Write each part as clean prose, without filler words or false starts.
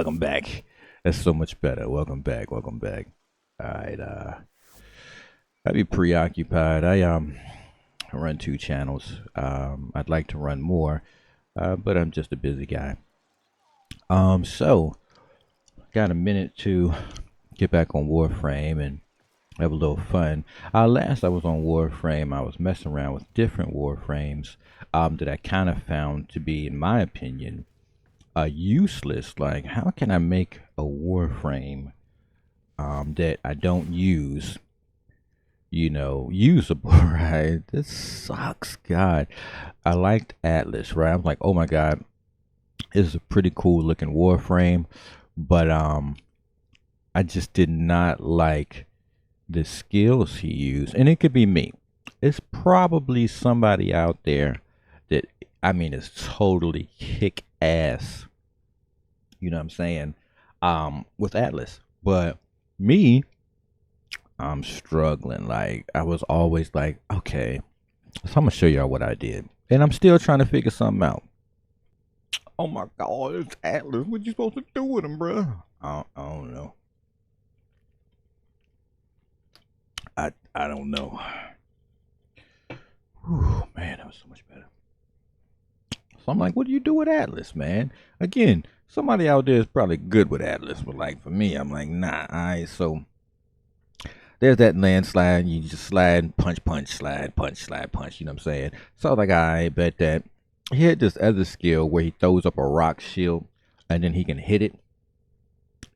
welcome back. That's so much better. Welcome back. Welcome back. All right. I be preoccupied. I run two channels. I'd like to run more, but I'm just a busy guy. So got a minute to get back on Warframe and have a little fun. Last I was on Warframe, I was messing around with different Warframes that I kind of found to be, in my opinion, useless. Like, how can I make a Warframe that I don't use, usable, right? This sucks, God. I liked Atlas, right? I'm like, oh my God, it's a pretty cool looking Warframe, but I just did not like the skills he used, and it could be me. It's probably somebody out there that, I mean, is totally kick ass. You know what I'm saying? With Atlas, but me, I'm struggling. Like, I was always like, okay, so I'm gonna show y'all what I did, and I'm still trying to figure something out. Oh my God, it's Atlas. What you supposed to do with him, bro? I don't know. I don't know. Whew, man, that was so much better. So I'm like, what do you do with Atlas, man? Again, somebody out there is probably good with Atlas, but like for me, I'm like, nah. Alright, so there's that landslide. You just slide, punch, punch, slide, punch, slide, punch. You know what I'm saying? So I was like, I bet that he had this other skill where he throws up a rock shield and then he can hit it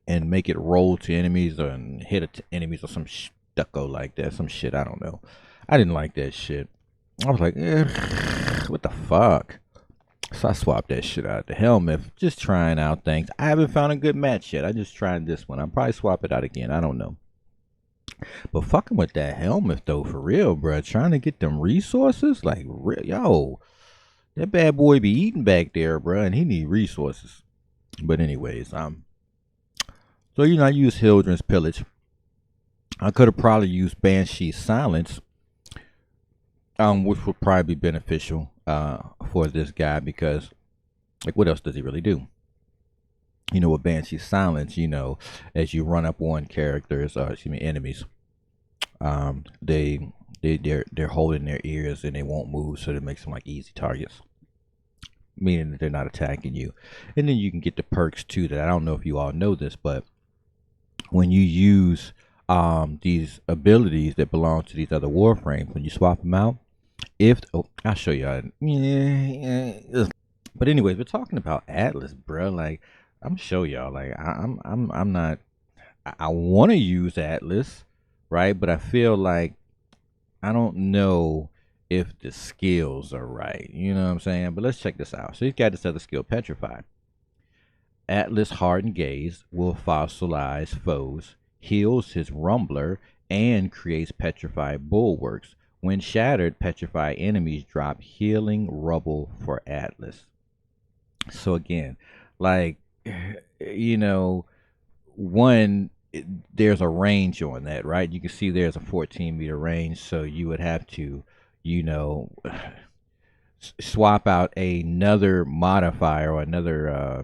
and make it roll to enemies or and hit it to enemies or some stucco like that. Some shit, I don't know. I didn't like that shit. I was like, what the fuck? So I swapped that shit out. The helmet, just trying out things. I haven't found a good match yet. I just tried this one. I'll probably swap it out again. I don't know. But fucking with that helmet though, for real, bro. Trying to get them resources, like, yo, that bad boy be eating back there, bro, and he need resources. But anyways, so I use Hildren's Pillage. I could have probably used Banshee's Silence, which would probably be beneficial for this guy because, like, what else does he really do? With Banshee's Silence, as you run up on characters, enemies, they're holding their ears and they won't move, so it makes them like easy targets, meaning that they're not attacking you. And then you can get the perks too. That I don't know if you all know this, but when you use these abilities that belong to these other warframes, when you swap them out, I'll show y'all. But anyways, we're talking about Atlas, bro. Like, I'm show y'all. Like, I'm not. I want to use Atlas, right? But I feel like I don't know if the skills are right. You know what I'm saying? But let's check this out. So he's got this other skill, Petrify. Atlas Hardened Gaze will fossilize foes, heals his Rumbler, and creates petrified bulwarks. When shattered, petrified enemies drop healing rubble for Atlas. So again, like, one, there's a range on that, right? You can see there's a 14-meter range, so you would have to, swap out another modifier or another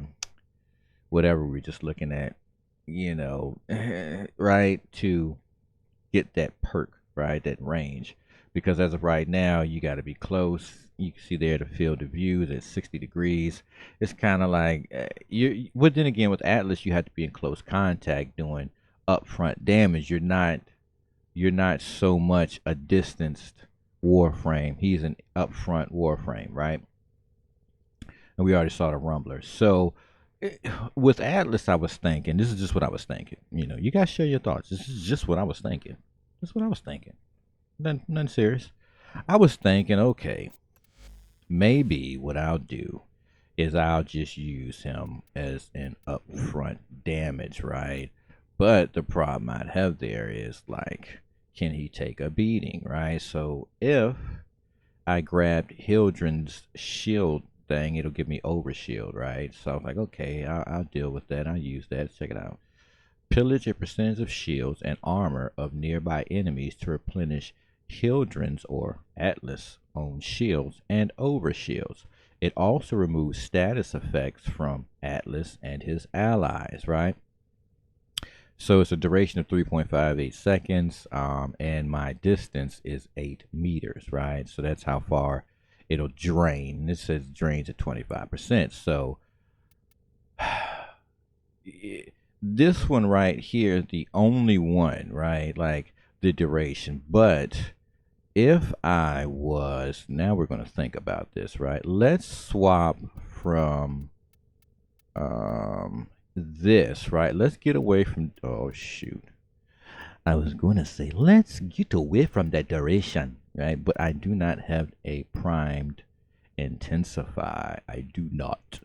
whatever we're just looking at, right, to get that perk, right, that range. Because as of right now, you got to be close. You can see there the field of view is at 60 degrees. It's kind of like but then again, with Atlas, you have to be in close contact doing upfront damage. You're not so much a distanced Warframe. He's an upfront Warframe, right? And we already saw the Rumbler. So with Atlas, I was thinking, this is just what I was thinking. You guys share your thoughts. This is just what I was thinking. This is what I was thinking. Nothing serious. I was thinking, okay, maybe what I'll do is I'll just use him as an upfront damage, right? But the problem I'd have there is, like, can he take a beating, right? So if I grabbed Hildren's shield thing, it'll give me overshield, right? So I was like, okay, I'll deal with that. I'll use that. Check it out. Pillage a percentage of shields and armor of nearby enemies to replenish Hildren's or Atlas owned shields and overshields. It also removes status effects from Atlas and his allies, right? So it's a duration of 3.58 seconds, and my distance is 8 meters, right? So that's how far it'll drain. This says drains at 25%. So this one right here is the only one, right? Like the duration. But if I was, now we're going to think about this, right? Let's swap from this, right? Let's get away from, oh shoot, I was going to say let's get away from that duration, right? But I do not have a primed intensify. I do not.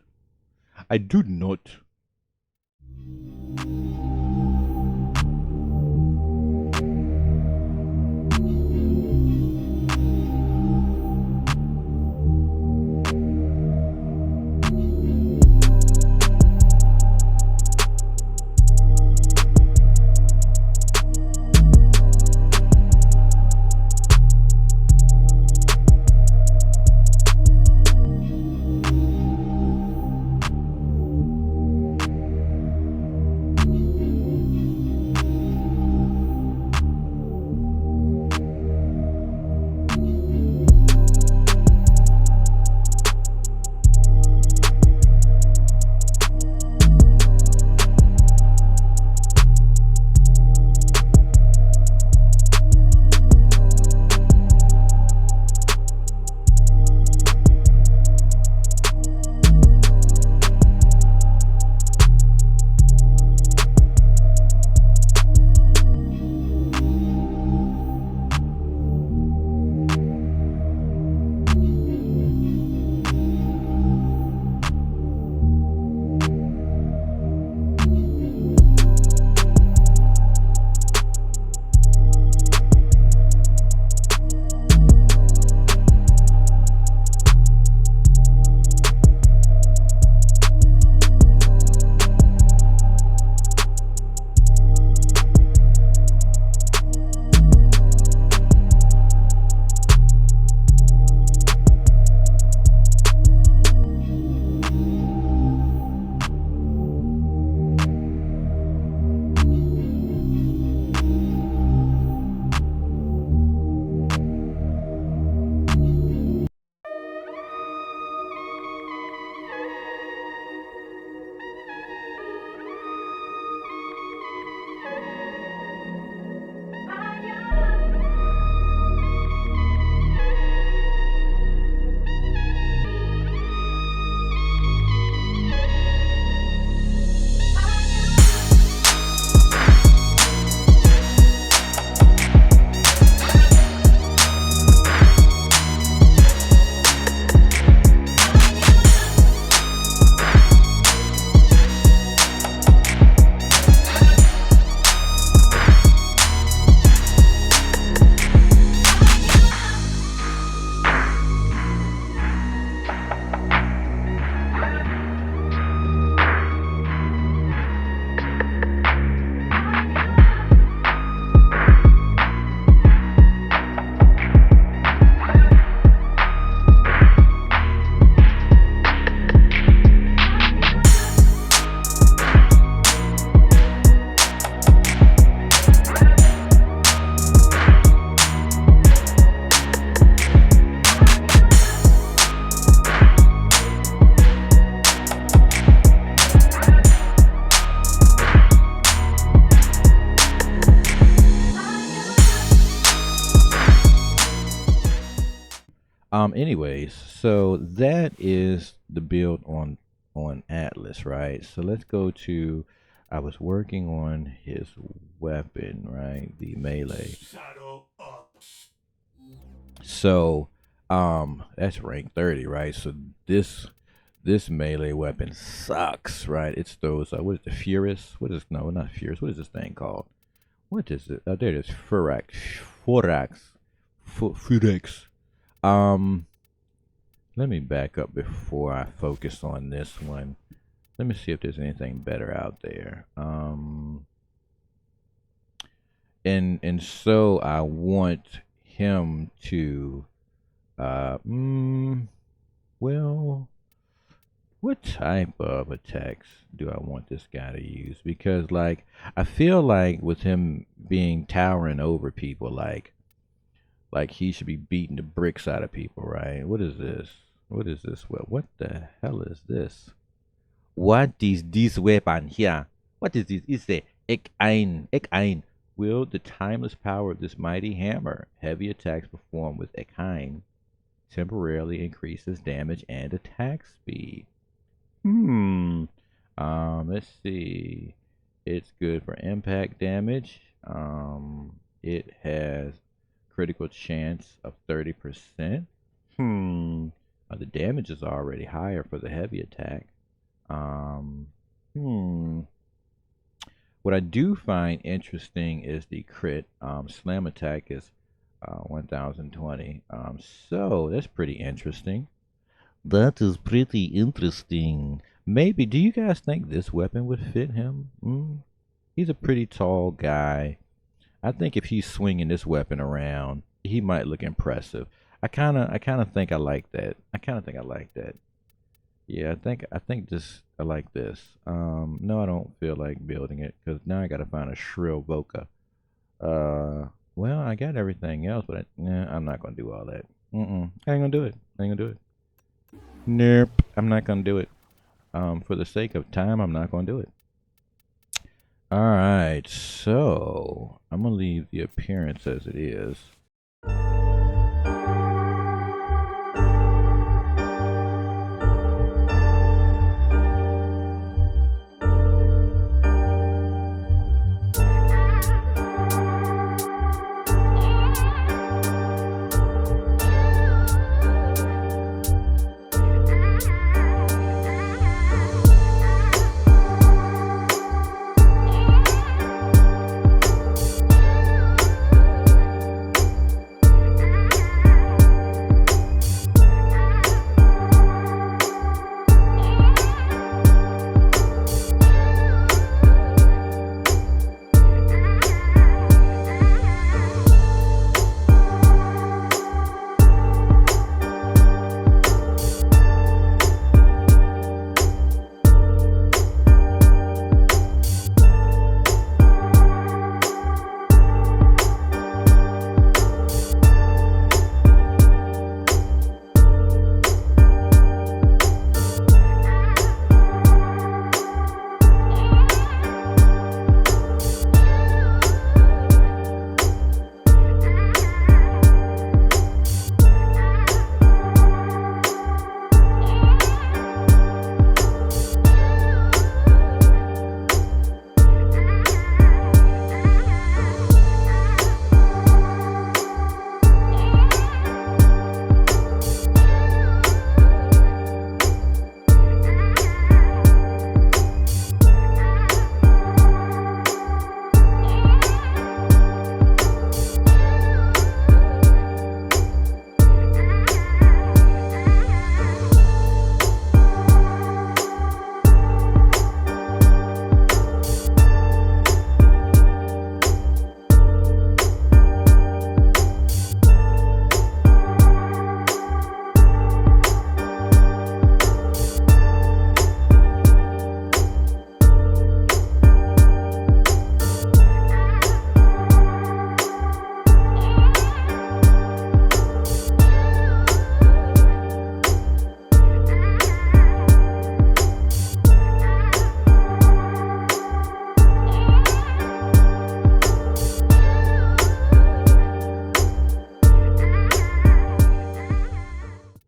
Anyways, so that is the build on Atlas, right? So let's go to, I was working on his weapon, right? The melee. So that's rank 30, right? So this melee weapon sucks, right? It's those what is the Furious? What is, no, not Furious. What is this thing called? What is it? Oh, there it is. Furax. Let me back up before I focus on this one. Let me see if there's anything better out there. And so I want him to Well, what type of attacks do I want this guy to use? Because like I feel like with him being towering over people, like he should be beating the bricks out of people, right? What is this? What is this? What the hell is this? What is this weapon here? What is this? It's the Ek ein. Wield the timeless power of this mighty hammer. Heavy attacks performed with Ekine temporarily increases damage and attack speed. Let's see. It's good for impact damage. It has critical chance of 30%. The damage is already higher for the heavy attack. What I do find interesting is the crit. Slam attack is 1020. So that's pretty interesting. That is pretty interesting. Maybe, do you guys think this weapon would fit him? He's a pretty tall guy. I think if he's swinging this weapon around, he might look impressive. I kind of think I like that. Yeah, I like this. No, I don't feel like building it because now I gotta find a shrill Voca. Well, I got everything else, but I'm not gonna do all that. I ain't gonna do it. Nope, I'm not gonna do it. For the sake of time, I'm not gonna do it. All right, so I'm gonna leave the appearance as it is.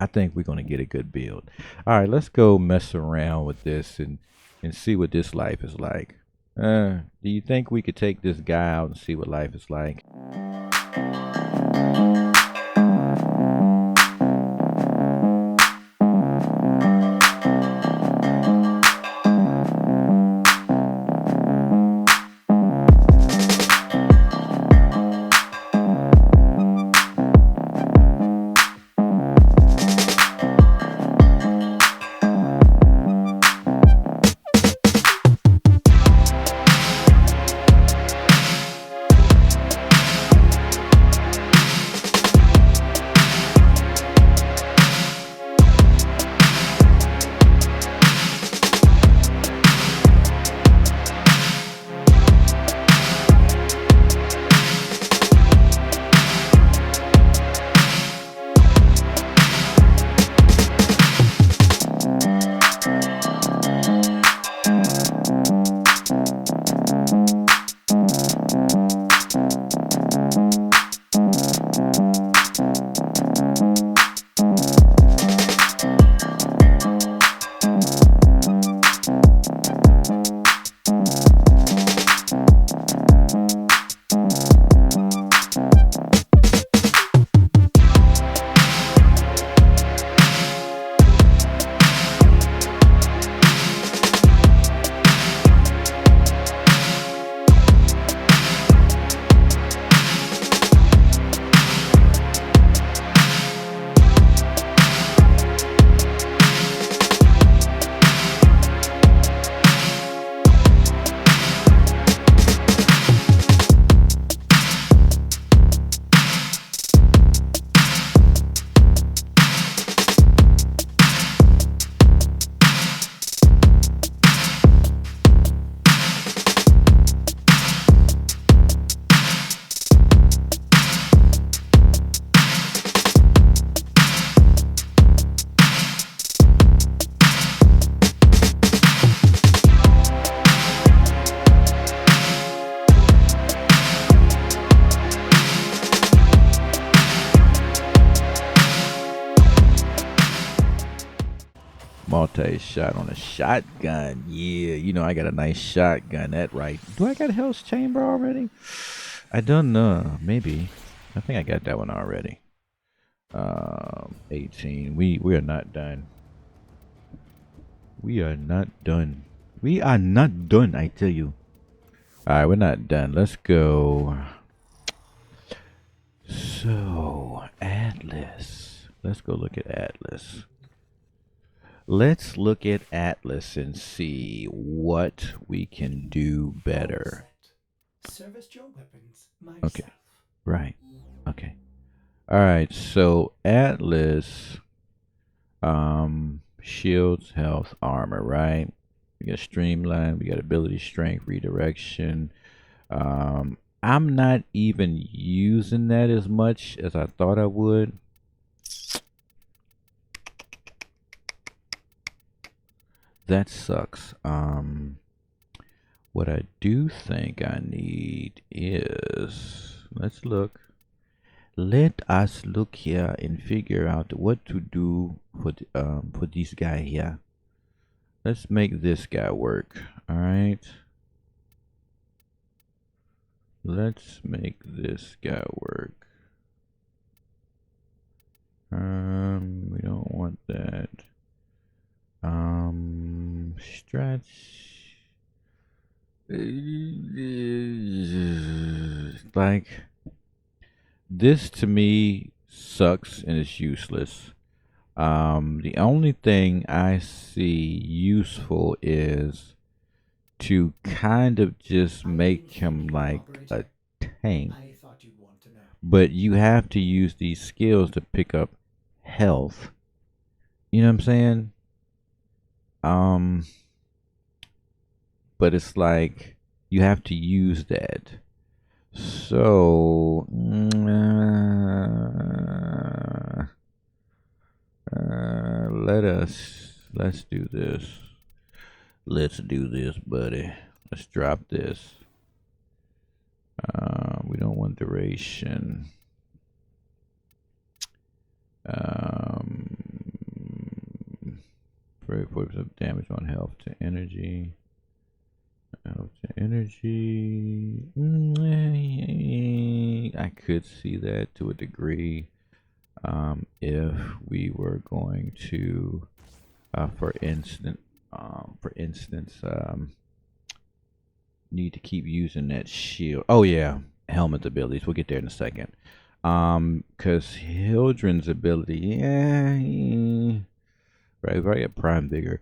I think we're gonna get a good build. All right, let's go mess around with this and see what this life is like. Do you think we could take this guy out and see what life is like? Multi-shot on a shotgun. Yeah, you know I got a nice shotgun. That right. Do I got a health chamber already? I don't know. Maybe. I think I got that one already. 18. We are not done. We are not done. We are not done, I tell you. Alright, we're not done. Let's go. So, Atlas. Let's go look at Atlas. Let's look at Atlas and see what we can do better. Service your weapons myself. Okay. Right. Okay. Alright, so Atlas shields, health, armor, right? We got streamline, we got ability, strength, redirection. I'm not even using that as much as I thought I would. That sucks. What I do think I need is, let's look. Let us look here and figure out what to do for this guy here. Let's make this guy work. All right. Let's make this guy work. We don't want that. Stretch. Like, this to me sucks and is useless. The only thing I see useful is to kind of just make him like a tank. But you have to use these skills to pick up health. You know what I'm saying? But it's like you have to use that. So let's do this. Let's do this, buddy. Let's drop this. We don't want duration. 40% damage on health to energy. Health to energy. I could see that to a degree. If we were going to, for instance, need to keep using that shield. Oh yeah, helmet abilities. We'll get there in a second. Cause Hildren's ability, yeah, right. If I get Prime Vigor,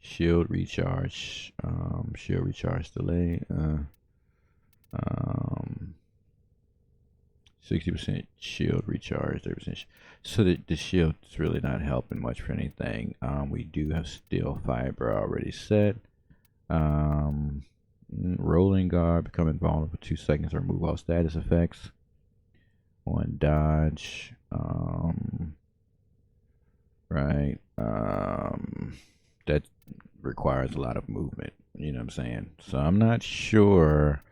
shield recharge, shield recharge delay, 60% shield recharge, 30%. So the shield is really not helping much for anything. We do have steel fiber already set. Rolling guard, become invulnerable for 2 seconds or remove all status effects. On dodge, right. That requires a lot of movement. You know what I'm saying? So I'm not sure.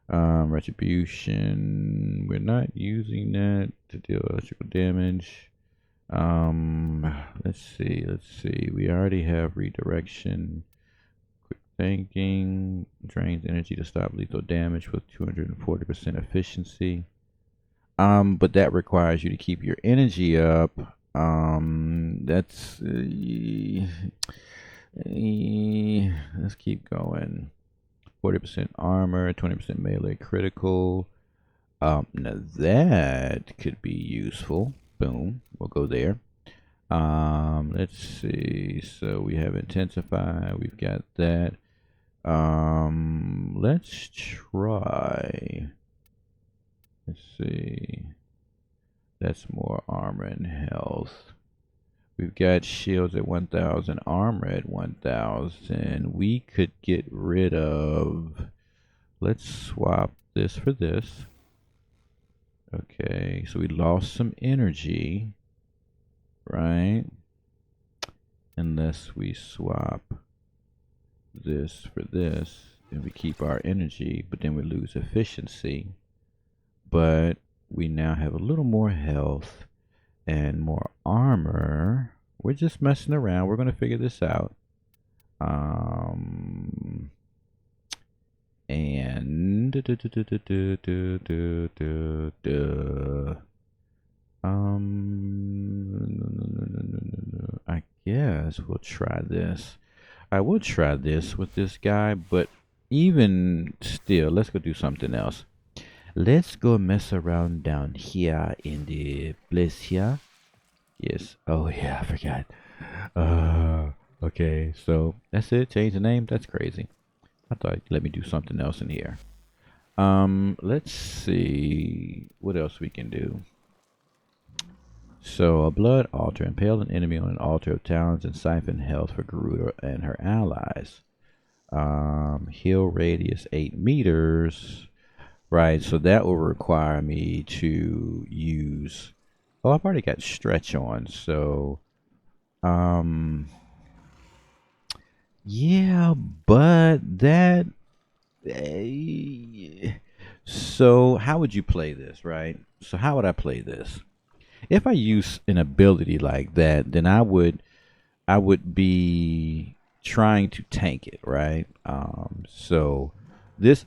Retribution, we're not using that to deal electrical damage. Let's see. We already have redirection. Quick thinking drains energy to stop lethal damage with 240% efficiency. But that requires you to keep your energy up. Let's keep going. 40% armor, 20% melee critical. Now that could be useful. Boom, we'll go there. Let's see. So we have intensify. We've got that. Let's try. Let's see. That's more armor and health. We've got shields at 1,000, armor at 1,000. We could get rid of. Let's swap this for this. Okay, so we lost some energy, right? Unless we swap this for this, and we keep our energy, but then we lose efficiency. But we now have a little more health. and more armor. We're just messing around. We're gonna figure this out. And I guess we'll try this. I will try this with this guy, but even still, let's go do something else. Let's go mess around down here in the place here. Yes. Oh yeah, I forgot. Okay, so that's it. Change the name. That's crazy. I thought you'd let me do something else in here. Let's see what else we can do. So a blood altar. Impale an enemy on an altar of talents and siphon health for Garuda and her allies. Heal radius 8 meters. Right, so that will require me to use... Oh, I've already got stretch on, so... Yeah, but that... So, how would you play this, right? So, how would I play this? If I use an ability like that, then I would be trying to tank it, right? So this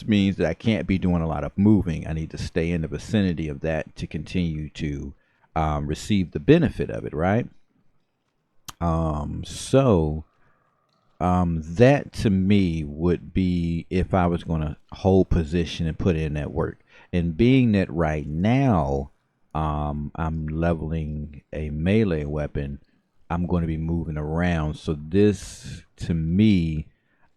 means that I can't be doing a lot of moving. I need to stay in the vicinity of that to continue to receive the benefit of it, right? That to me would be if I was going to hold position and put in that work. And being that right now I'm leveling a melee weapon, I'm going to be moving around. So this, to me,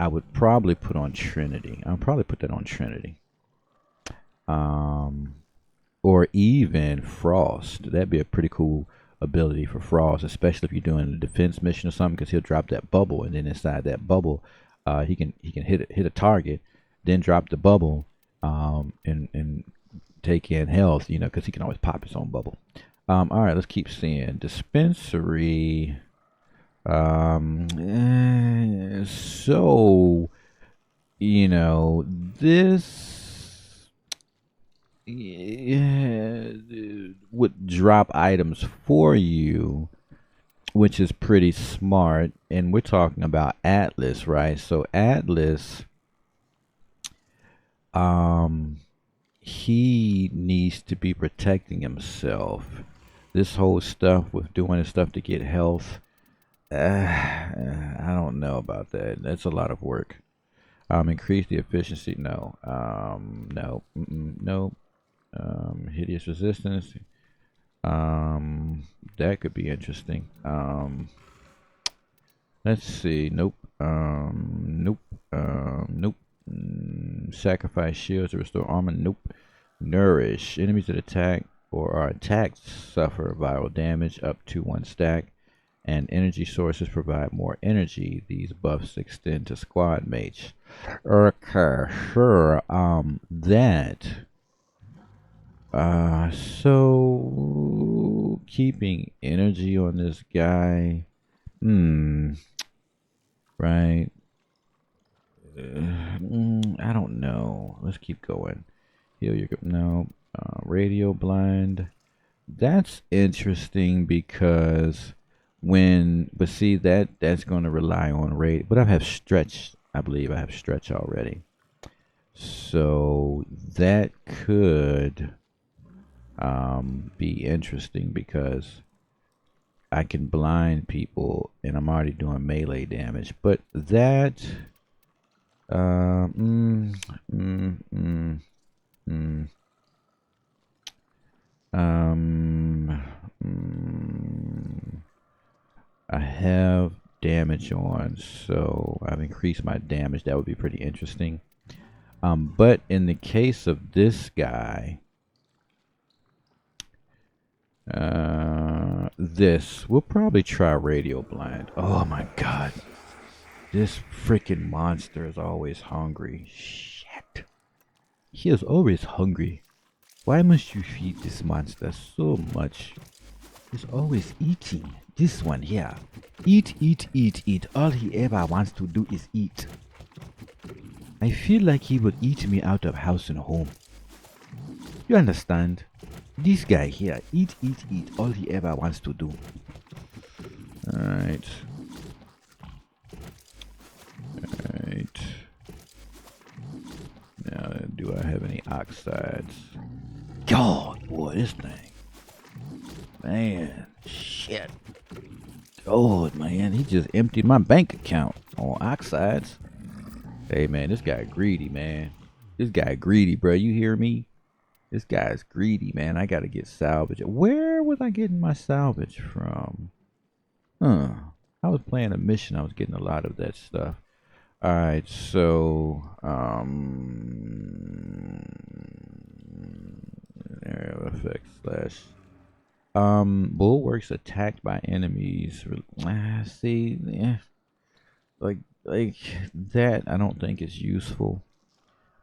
I would probably put on Trinity. I'll probably put that on Trinity. Or even Frost. That'd be a pretty cool ability for Frost, especially if you're doing a defense mission or something, because he'll drop that bubble, and then inside that bubble, he can hit a target, then drop the bubble, and take in health, you know, because he can always pop his own bubble. All right, let's keep seeing dispensary. So, you know, this would drop items for you, which is pretty smart. And we're talking about Atlas, right? So Atlas, he needs to be protecting himself. This whole stuff with doing his stuff to get health, I don't know about that. That's a lot of work. Increase the efficiency. No. No. No. Hideous resistance. That could be interesting. Let's see. Nope. Nope. Nope. Sacrifice shields to restore armor. Nope. Nourish. Enemies that attack or are attacked suffer viral damage up to 1 stack. And energy sources provide more energy. These buffs extend to squad mates. Okay, sure. So keeping energy on this guy. Right. I don't know. Let's keep going. Heal your no. Radio blind. That's interesting because but see that's going to rely on rate. But I have stretch. I believe I have stretch already. So that could be interesting because I can blind people and I'm already doing melee damage. But that I have damage on, so I've increased my damage. That would be pretty interesting. But in the case of this guy, we'll probably try radio blind. Oh my god. This freaking monster is always hungry. Shit. He is always hungry. Why must you feed this monster so much? He's always eating. This one here. Eat, eat, eat, eat. All he ever wants to do is eat. I feel like he would eat me out of house and home. You understand? This guy here, eat, eat, eat, all he ever wants to do. Alright. Alright. Now, do I have any oxides? God, boy, this thing. Man, shit. God, man, he just emptied my bank account on oxides. Hey, man, this guy greedy, man. This guy greedy, bro. You hear me? This guy's greedy, man. I gotta get salvage. Where was I getting my salvage from? I was playing a mission. I was getting a lot of that stuff. Alright, so area effects slash bulwarks attacked by enemies. See, yeah, like that I don't think is useful.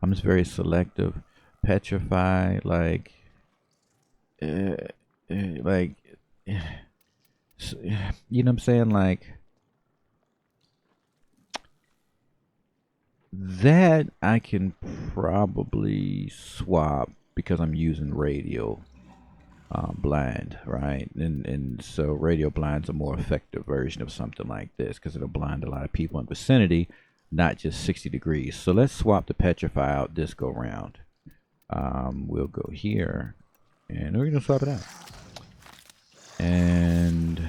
I'm just very selective. Petrify, like like you know what I'm saying, like that I can probably swap because I'm using radio blind, right? And so radio blind's a more effective version of something like this because it'll blind a lot of people in vicinity, not just 60 degrees. So let's swap the petrify out this go round. We'll go here and we're gonna swap it out. And